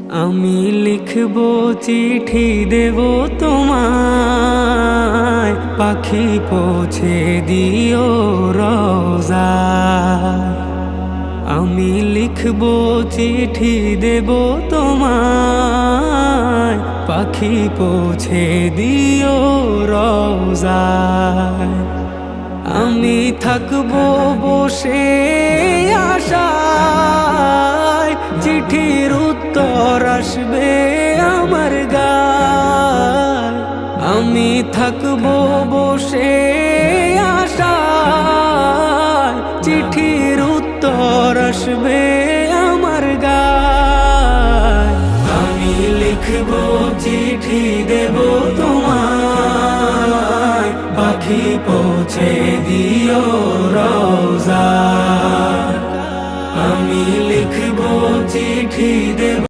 আমি লিখবো চিঠি দেব তোমায়, পাখি পৌঁছে দিও রোজায়। আমি লিখবো চিঠি দেব তোমায়, পাখি পৌঁছে দিও রোজায়। আমি থাকবো বসে আশায়, চিঠির উত্তর আসবে আমার গায়। আমি থাকবো বসে আশায়, চিঠির উত্তর আসবে আমার গায়। আমি লিখবো চিঠি দেব তোমায়, পাখি পৌঁছে দিও রোজায়। আমি লিখবো চিঠি দেব